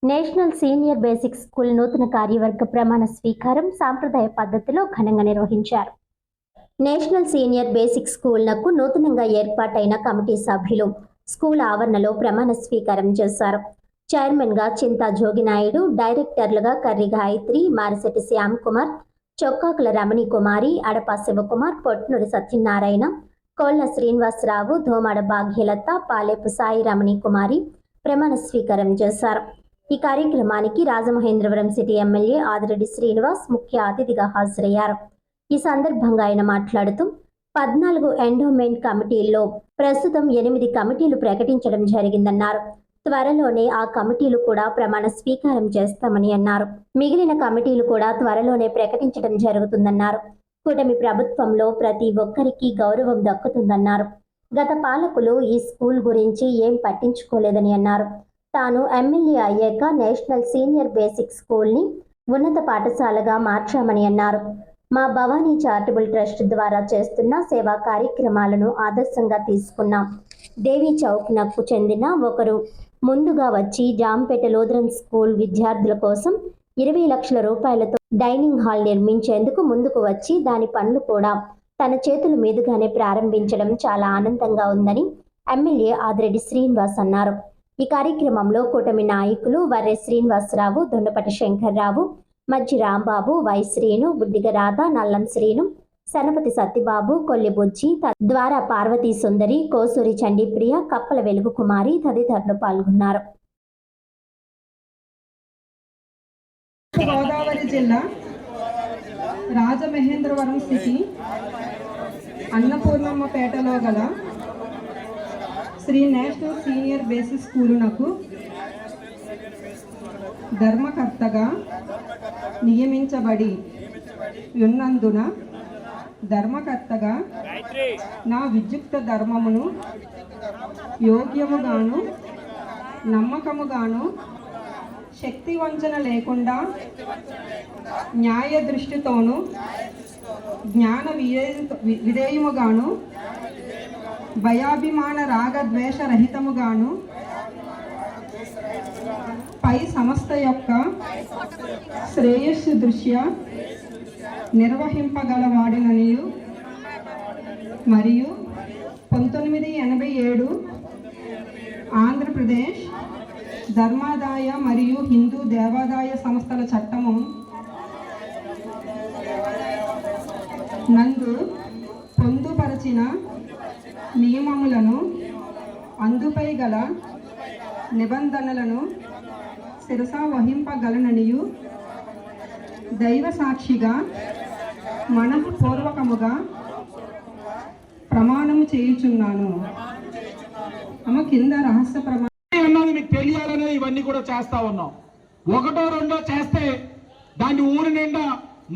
National senior basic school నూతన కార్యవర్గ ప్రమాణ స్వీకారం సాంప్రదాయ పద్ధతిలో ఘనంగా నిర్వహించారు. నేషనల్ సీనియర్ బేసిక్ స్కూల్నకు నూతనంగా ఏర్పాటైన కమిటీ సభ్యులు స్కూల్ ఆవరణలో ప్రమాణ స్వీకారం చేశారు. చైర్మన్గా చింతా జోగినాయుడు, డైరెక్టర్లుగా కర్రి గాయత్రి, మారిశెట్టి శ్యామ్ కుమార్, చొక్కాకుల రమణి కుమారి, అడపా శివకుమార్, పొట్నూరి సత్యనారాయణ, కోళ్ల శ్రీనివాసరావు, ధోమాడ భాగ్యలత, పాలేపు సాయి రమణి కుమారి ప్రమాణ స్వీకారం చేశారు. ఈ కార్యక్రమానికి రాజమహేంద్రవరం సిటీ ఎమ్మెల్యే ఆదిరెడ్డి శ్రీనివాస్ ముఖ్య అతిథిగా హాజరయ్యారు. ఈ సందర్భంగా ఆయన మాట్లాడుతూ 14 ఎండోమెంట్ కమిటీల్లో ప్రస్తుతం 8 కమిటీలు ప్రకటించడం జరిగిందన్నారు. త్వరలోనే ఆ కమిటీలు కూడా ప్రమాణ స్వీకారం చేస్తామని అన్నారు. మిగిలిన కమిటీలు కూడా త్వరలోనే ప్రకటించడం జరుగుతుందన్నారు. కూటమి ప్రభుత్వంలో ప్రతి ఒక్కరికి గౌరవం దక్కుతుందన్నారు. గత పాలకులు ఈ స్కూల్ గురించి ఏం పట్టించుకోలేదని అన్నారు. తాను ఎమ్మెల్యే అయ్యాక నేషనల్ సీనియర్ బేసిక్ స్కూల్ని ఉన్నత పాఠశాలగా మార్చామని అన్నారు. మా భవానీ చారిటబుల్ ట్రస్ట్ ద్వారా చేస్తున్న సేవా కార్యక్రమాలను ఆదర్శంగా తీసుకున్నాం. దేవి చౌక్నకు చెందిన ఒకరు ముందుగా వచ్చి జాంపేట లూథరన్ స్కూల్ విద్యార్థుల కోసం 20 లక్షల రూపాయలతో డైనింగ్ హాల్ నిర్మించేందుకు ముందుకు వచ్చి దాని పనులు కూడా తన చేతుల మీదుగానే ప్రారంభించడం చాలా ఆనందంగా ఉందని ఎమ్మెల్యే ఆదిరెడ్డి శ్రీనివాస్ అన్నారు. ఈ కార్యక్రమంలో కూటమి నాయకులు వర్రె శ్రీనివాసరావు, దొండపటి శంకర్రావు, మజ్జి రాంబాబు, వై శ్రీను, బుడ్డిగ రాధ, నల్లం శ్రీను, సనపతి సత్యబాబు, కొల్లి బుజ్జి, ద్వారా పార్వతీ సుందరి, కోసూరి చండీప్రియ, కప్పల వెలుగు కుమారి తదితరులు పాల్గొన్నారు. గోదావరి జిల్లా రాజమహేంద్రవరం సిటీ అన్నపూర్ణమ్మపేటలో గల శ్రీ నేషనల్ సీనియర్ బేసిక్ స్కూలునకు ధర్మకర్తగా నియమించబడి ఉన్నందున ధర్మకర్తగా నా విద్యుక్త ధర్మమును యోగ్యముగాను నమ్మకముగాను శక్తి వంచన లేకుండా న్యాయ దృష్టితోనూ జ్ఞాన విధేయముగాను భయాభిమాన రాగద్వేష రహితముగాను పై సంస్థ యొక్క శ్రేయస్సు దృష్ట్యా నిర్వహింపగలవాడిననియు మరియు 1987 ఆంధ్రప్రదేశ్ ధర్మాదాయ మరియు హిందూ దేవాదాయ సంస్థల చట్టము నందు పొందుపరచిన నియమములను అందుపై గల నిబంధనలను శిరసా వహింపగలననియు దైవ సాక్షిగా మనఃపూర్వకముగా ప్రమాణము చేయుచున్నాను. కింద రహస్య ప్రమాణం అన్నది మీకు తెలియాలనే ఇవన్నీ కూడా చేస్తా ఉన్నాం. ఒకటో రెండో చేస్తే దాన్ని ఊరి నిండా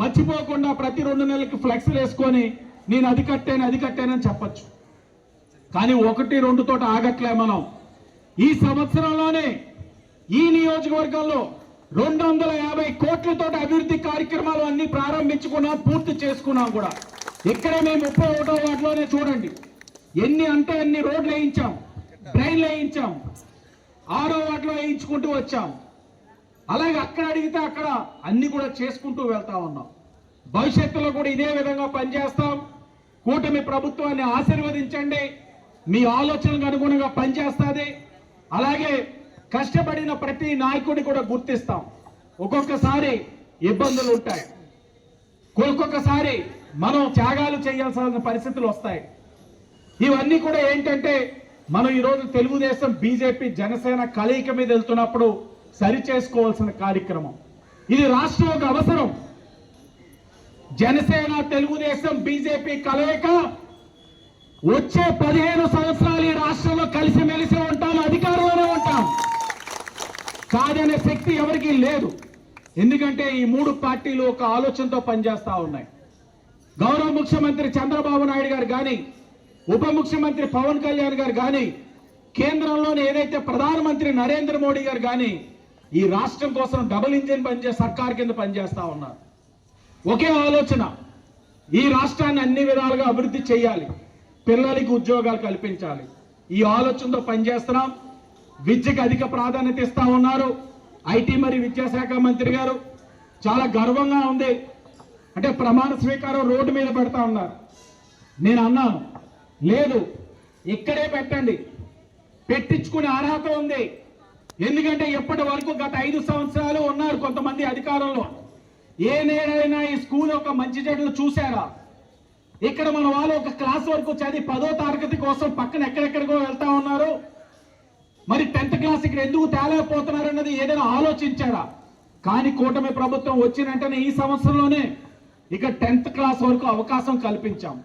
మర్చిపోకుండా ప్రతి 2 నెలలకి ఫ్లెక్స్లు వేసుకొని నేను అది కట్టానని చెప్పచ్చు. కానీ 1, 2 తోట ఆగట్లే. మనం ఈ సంవత్సరంలోనే ఈ నియోజకవర్గంలో 250 కోట్లతో అభివృద్ధి కార్యక్రమాలు అన్ని ప్రారంభించుకున్నాం, పూర్తి చేసుకున్నాం కూడా. ఇక్కడే మేము 31వ వార్డులోనే చూడండి ఎన్ని అంటే అన్ని రోడ్లు వేయించాం, డ్రైన్లు వేయించాం, 6వ వార్డులో వేయించుకుంటూ వచ్చాం. అలాగే అక్కడ అడిగితే అక్కడ అన్ని కూడా చేసుకుంటూ వెళ్తా ఉన్నాం. భవిష్యత్తులో కూడా ఇదే విధంగా పనిచేస్తాం. కూటమి ప్రభుత్వాన్ని ఆశీర్వదించండి, మీ ఆలోచనలకు అనుగుణంగా పనిచేస్తుంది. అలాగే కష్టపడిన ప్రతి నాయకుడిని కూడా గుర్తిస్తాం. ఒక్కొక్కసారి ఇబ్బందులు ఉంటాయి, ఒక్కొక్కసారి మనం త్యాగాలు చేయాల్సిన పరిస్థితులు వస్తాయి. ఇవన్నీ కూడా ఏంటంటే మనం ఈరోజు తెలుగుదేశం, బీజేపీ, జనసేన కలయిక మీద వెళ్తున్నప్పుడు సరి చేసుకోవాల్సిన కార్యక్రమం ఇది. రాష్ట్రం ఒక అవసరం. జనసేన, తెలుగుదేశం, బీజేపీ కలయిక వచ్చే 15 సంవత్సరాలు ఈ రాష్ట్రంలో కలిసిమెలిసి ఉంటాం, అధికారంలోనే ఉంటాం. కాదనే శక్తి ఎవరికీ లేదు. ఎందుకంటే ఈ 3 పార్టీలు ఒక ఆలోచనతో పనిచేస్తా ఉన్నాయి. గౌరవ ముఖ్యమంత్రి చంద్రబాబు నాయుడు గారు కానీ, ఉప ముఖ్యమంత్రి పవన్ కళ్యాణ్ గారు కానీ, కేంద్రంలోని ఏదైతే ప్రధానమంత్రి నరేంద్ర మోడీ గారు కానీ ఈ రాష్ట్రం కోసం డబుల్ ఇంజిన్ సర్కార్ కింద పనిచేస్తా ఉన్నారు. ఒకే ఆలోచన, ఈ రాష్ట్రాన్ని అన్ని విధాలుగా అభివృద్ధి చేయాలి, పిల్లలకి ఉద్యోగాలు కల్పించాలి. ఈ ఆలోచనతో పనిచేస్తున్నాం. విద్యకు అధిక ప్రాధాన్యత ఇస్తా ఉన్నారు. ఐటీ మరియు విద్యాశాఖ మంత్రి గారు చాలా గర్వంగా ఉంది అంటే ప్రమాణ స్వీకారం రోడ్డు మీద పెడతా ఉన్నారు. నేను అన్నాను లేదు, ఇక్కడే పెట్టండి, పెట్టించుకునే అర్హత ఉంది. ఎందుకంటే ఇప్పటి వరకు గత 5 సంవత్సరాలు ఉన్నారు కొంతమంది అధికారంలో. ఏ నేడైనా ఈ స్కూల్ ఒక మంచి చెడులు చూసారా? ఇక్కడ మన వాళ్ళు ఒక క్లాస్ వరకు చదివి 10వ తరగతి కోసం పక్కన ఎక్కడెక్కడికో వెళ్తా ఉన్నారు. మరి 10th క్లాస్ ఇక్కడ ఎందుకు తేలేకపోతున్నారు అన్నది ఏదైనా ఆలోచించారా? కానీ కూటమి ప్రభుత్వం వచ్చిన వెంటనే ఈ సంవత్సరంలోనే ఇక 10th క్లాస్ వరకు అవకాశం కల్పించాం.